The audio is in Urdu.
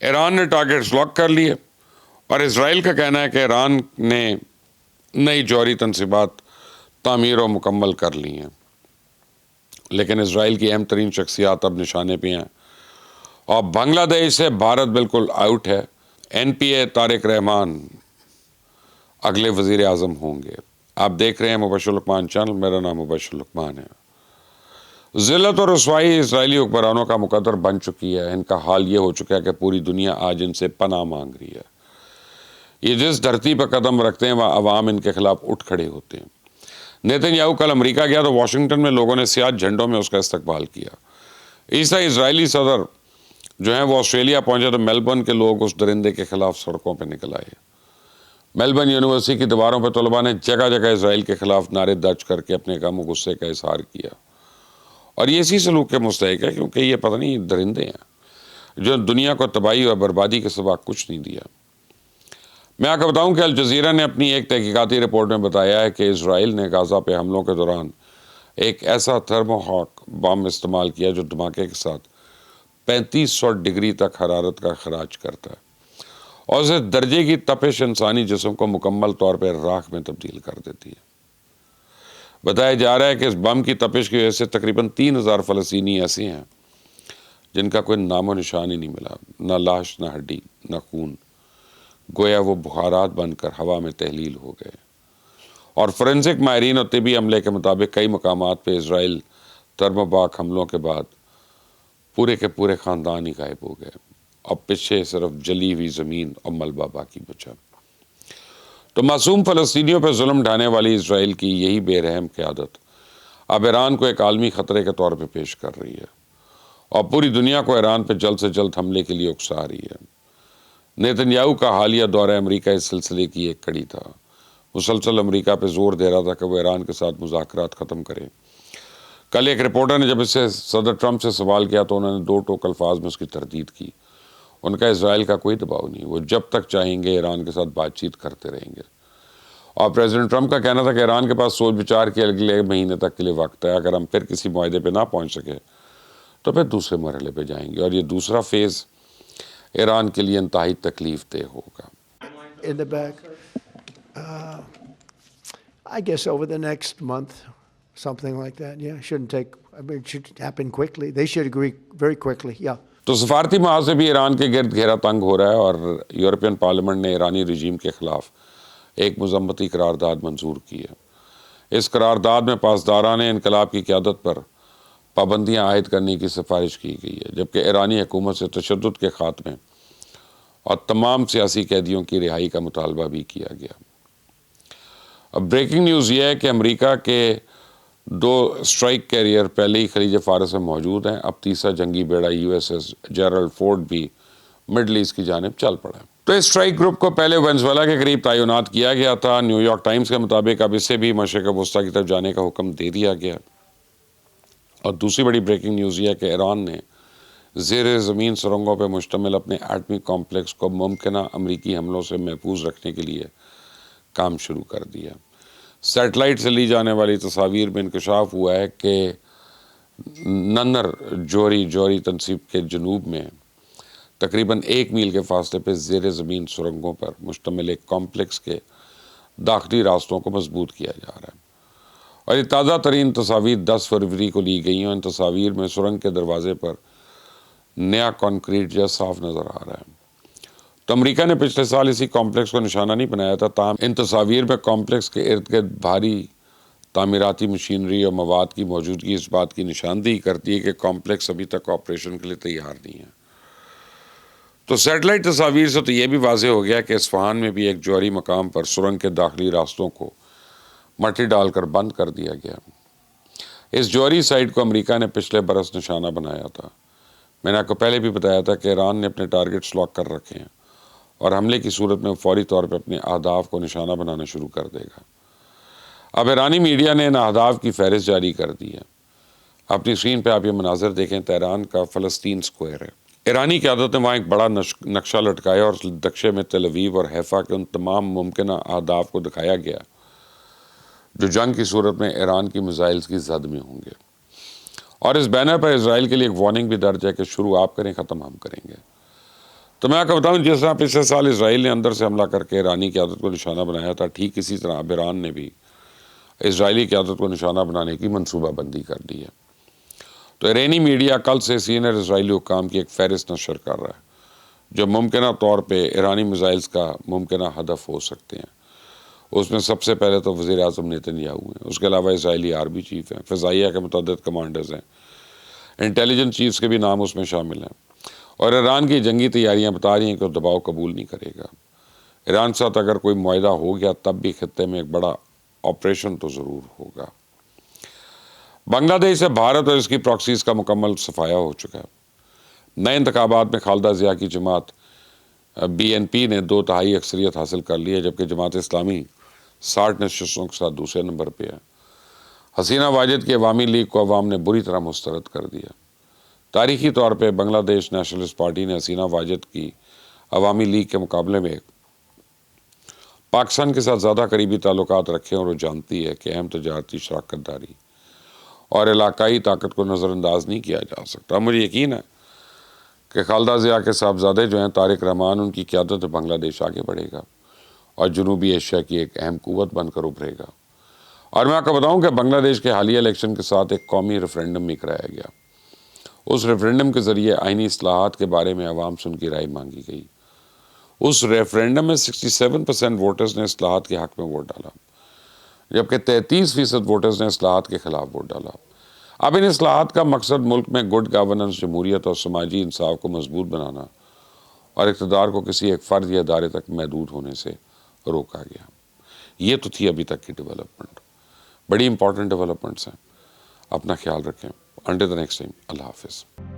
ایران نے ٹارگیٹس لاک کر لیے اور اسرائیل کا کہنا ہے کہ ایران نے نئی جوہری تنصیبات تعمیر و مکمل کر لی ہیں، لیکن اسرائیل کی اہم ترین شخصیات اب نشانے پہ ہیں اور بنگلہ دیش سے بھارت بالکل آؤٹ ہے۔ NPA طارق رحمان اگلے وزیر اعظم ہوں گے۔ آپ دیکھ رہے ہیں مبشر لقمان چینل، میرا نام مبشر لقمان ہے۔ ذلت اور رسوائی اسرائیلی حکمرانوں کا مقدر بن چکی ہے۔ ان کا حال یہ ہو چکا ہے کہ پوری دنیا آج ان سے پناہ مانگ رہی ہے۔ یہ جس دھرتی پر قدم رکھتے ہیں وہاں عوام ان کے خلاف اٹھ کھڑے ہوتے ہیں۔ نیتن یاہو کل امریکہ گیا تو واشنگٹن میں لوگوں نے سیاہ جھنڈوں میں اس کا استقبال کیا۔ عیسیٰ اسرائیلی صدر جو ہیں وہ آسٹریلیا پہنچے تو میلبرن کے لوگ اس درندے کے خلاف سڑکوں پہ نکل آئے۔ میلبرن یونیورسٹی کی دیواروں پہ طلباء نے جگہ جگہ اسرائیل کے خلاف نعرے درج کر کے اپنے غم و غصے کا اظہار کیا، اور یہ اسی سلوک کے مستحق ہے کیونکہ یہ پتہ نہیں درندے ہیں جو دنیا کو تباہی اور بربادی کے سوا کچھ نہیں دیا۔ میں آپ کو بتاؤں کہ الجزیرہ نے اپنی ایک تحقیقاتی رپورٹ میں بتایا ہے کہ اسرائیل نے غزہ پہ حملوں کے دوران ایک ایسا تھرمو ہاک بم استعمال کیا جو دھماکے کے ساتھ 3500 ڈگری تک حرارت کا اخراج کرتا ہے، اور اس درجے کی تپش انسانی جسم کو مکمل طور پر راکھ میں تبدیل کر دیتی ہے۔ بتایا جا رہا ہے کہ اس بم کی تپش کی وجہ سے تقریباً 3000 فلسطینی ایسے ہیں جن کا کوئی نام و نشان ہی نہیں ملا، نہ لاش، نہ ہڈی، نہ خون، گویا وہ بخارات بن کر ہوا میں تحلیل ہو گئے۔ اور فورینسک ماہرین اور طبی عملے کے مطابق کئی مقامات پہ اسرائیل ترمباک حملوں کے بعد پورے کے پورے خاندان ہی غائب ہو گئے اور پیچھے صرف جلی ہوئی زمین اور ملبہ باقی بچا۔ تو معصوم فلسطینیوں پہ ظلم ڈھانے والی اسرائیل کی یہی بے رحم قیادت اب ایران کو ایک عالمی خطرے کے طور پہ پیش کر رہی ہے اور پوری دنیا کو ایران پہ جلد سے جلد حملے کے لیے اکسا رہی ہے۔ نیتن یاہو کا حالیہ دورہ امریکہ اس سلسلے کی ایک کڑی تھا۔ مسلسل امریکہ پہ زور دے رہا تھا کہ وہ ایران کے ساتھ مذاکرات ختم کرے۔ کل ایک رپورٹر نے جب اس سے صدر ٹرمپ سے سوال کیا تو انہوں نے دو ٹوک الفاظ میں اس کی تردید کی۔ ان کا اسرائیل کا کوئی دباؤ نہیں، وہ جب تک چاہیں گے ایران کے ساتھ بات چیت کرتے رہیں گے۔ اور پریزیڈنٹ ٹرمپ کا کہنا تھا کہ ایران کے پاس سوچ بچار کے اگلے مہینے تک کے لیے وقت ہے، اگر ہم پھر کسی معاہدے پہ نہ پہنچ سکے تو پھر دوسرے مرحلے پہ جائیں گے، اور یہ دوسرا فیز ایران کے لیے انتہائی تکلیف دہ ہوگا۔ In the back, I guess over the next month, something like that. Yeah, shouldn't take. I mean, it should happen quickly. They should agree very quickly. Yeah. تو سفارتی محاذ سے بھی ایران کے گرد گھیرا تنگ ہو رہا ہے، اور یورپین پارلیمنٹ نے ایرانی رجیم کے خلاف ایک مذمتی قرارداد منظور کی ہے۔ اس قرارداد میں پاسداران انقلاب کی قیادت پر پابندیاں عائد کرنے کی سفارش کی گئی ہے، جبکہ ایرانی حکومت سے تشدد کے خاتمے اور تمام سیاسی قیدیوں کی رہائی کا مطالبہ بھی کیا گیا۔ اب بریکنگ نیوز یہ ہے کہ امریکہ کے 2 اسٹرائک کیریئر پہلے ہی خلیج فارس میں موجود ہیں، اب تیسرا جنگی بیڑا USS جیرالڈ فورڈ بھی مڈل ایسٹ کی جانب چل پڑا ہے۔ تو اس اسٹرائک گروپ کو پہلے وینزویلا کے قریب تعینات کیا گیا تھا۔ نیو یارک ٹائمز کے مطابق اب اسے بھی مشرق وسطیٰ کی طرف جانے کا حکم دے دیا گیا۔ اور دوسری بڑی بریکنگ نیوز یہ ہے کہ ایران نے زیر زمین سرنگوں پہ مشتمل اپنے ایٹمی کمپلیکس کو ممکنہ امریکی حملوں سے محفوظ رکھنے کے لیے کام شروع کر دیا۔ سیٹلائٹ سے لی جانے والی تصاویر میں انکشاف ہوا ہے کہ ننر جوہری تنصیب کے جنوب میں تقریباً 1 میل کے فاصلے پہ زیر زمین سرنگوں پر مشتمل ایک کمپلیکس کے داخلی راستوں کو مضبوط کیا جا رہا ہے۔ اور یہ تازہ ترین تصاویر 10 فروری کو لی گئی ہیں، اور ان تصاویر میں سرنگ کے دروازے پر نیا کنکریٹ جو صاف نظر آ رہا ہے۔ تو امریکہ نے پچھلے سال اسی کمپلیکس کو نشانہ نہیں بنایا تھا، تاہم ان تصاویر میں کمپلیکس کے ارد گرد بھاری تعمیراتی مشینری اور مواد کی موجودگی اس بات کی نشاندہی کرتی ہے کہ کمپلیکس ابھی تک آپریشن کے لیے تیار نہیں ہے۔ تو سیٹلائٹ تصاویر سے تو یہ بھی واضح ہو گیا کہ اصفہان میں بھی ایک جوہری مقام پر سرنگ کے داخلی راستوں کو مٹی ڈال کر بند کر دیا گیا۔ اس جوہری سائٹ کو امریکہ نے پچھلے برس نشانہ بنایا تھا۔ میں نے آپ کو پہلے بھی بتایا تھا کہ ایران نے اپنے ٹارگٹس لاک کر رکھے ہیں، اور حملے کی صورت میں فوری طور پہ اپنے اہداف کو نشانہ بنانا شروع کر دے گا۔ اب ایرانی میڈیا نے ان اہداف کی فہرست جاری کر دی ہے۔ اپنی اسکرین پہ آپ یہ مناظر دیکھیں، تہران کا فلسطین سکوائر ہے۔ ایرانی قیادت نے وہاں ایک بڑا نقشہ لٹکایا اور نقشے میں تل ابیب اور حیفا کے ان تمام ممکنہ اہداف کو دکھایا گیا جو جنگ کی صورت میں ایران کی میزائلز کی زد میں ہوں گے۔ اور اس بینر پر اسرائیل کے لیے ایک وارننگ بھی درج ہے کہ شروع آپ کریں، ختم ہم کریں گے۔ تو میں آپ کو بتاؤں جس طرح پچھلے سال اسرائیل نے اندر سے حملہ کر کے ایرانی قیادت کو نشانہ بنایا تھا، ٹھیک اسی طرح اب ایران نے بھی اسرائیلی قیادت کو نشانہ بنانے کی منصوبہ بندی کر دی ہے۔ تو ایرانی میڈیا کل سے سینئر اسرائیلی حکام کی ایک فہرست نشر کر رہا ہے جو ممکنہ طور پہ ایرانی میزائلز کا ممکنہ ہدف ہو سکتے ہیں۔ اس میں سب سے پہلے تو وزیر اعظم نیتن یاہو ہیں، اس کے علاوہ اسرائیلی آرمی چیف ہیں، فضائیہ کے متعدد کمانڈرز ہیں، انٹیلیجنس چیفز کے بھی نام اس میں شامل ہیں، اور ایران کی جنگی تیاریاں بتا رہی ہیں کہ وہ دباؤ قبول نہیں کرے گا۔ ایران کے ساتھ اگر کوئی معاہدہ ہو گیا تب بھی خطے میں ایک بڑا آپریشن تو ضرور ہوگا۔ بنگلہ دیش سے بھارت اور اس کی پراکسیز کا مکمل صفایا ہو چکا ہے۔ نئے انتخابات میں خالدہ ضیاء کی جماعت BNP نے 2/3 اکثریت حاصل کر لی ہے، جبکہ جماعت اسلامی 60 نشستوں کے ساتھ دوسرے نمبر پہ ہے۔ حسینہ واجد کی عوامی لیگ کو عوام نے بری طرح مسترد کر دیا۔ تاریخی طور پہ بنگلہ دیش نیشنلسٹ پارٹی نے حسینہ واجد کی عوامی لیگ کے مقابلے میں پاکستان کے ساتھ زیادہ قریبی تعلقات رکھے، اور وہ جانتی ہے کہ اہم تجارتی شراکت داری اور علاقائی طاقت کو نظر انداز نہیں کیا جا سکتا۔ مجھے یقین ہے کہ خالدہ ضیاء کے صاحبزادے جو ہیں طارق رحمان، ان کی قیادت میں بنگلہ دیش آگے بڑھے گا اور جنوبی ایشیا کی ایک اہم قوت بن کر ابھرے گا۔ اور میں آپ کو بتاؤں کہ بنگلہ دیش کے حالیہ الیکشن کے ساتھ ایک قومی ریفرینڈم بھی کرایا گیا۔ اس ریفرینڈم کے ذریعے آئینی اصلاحات کے بارے میں عوام سے ان کی رائے مانگی گئی۔ اس ریفرینڈم میں 67% ووٹرز نے اصلاحات کے حق میں ووٹ ڈالا، جبکہ 33% ووٹرز نے اصلاحات کے خلاف ووٹ ڈالا۔ اب ان اصلاحات کا مقصد ملک میں گڈ گورننس، جمہوریت اور سماجی انصاف کو مضبوط بنانا اور اقتدار کو کسی ایک فرد یا ادارے تک محدود ہونے سے روکا گیا۔ یہ تو تھی ابھی تک کی ڈیولپمنٹ، بڑی امپورٹنٹ ڈیولپمنٹس ہیں۔ اپنا خیال رکھیں۔ انٹل دی نیکسٹ ٹائم، اللہ حافظ۔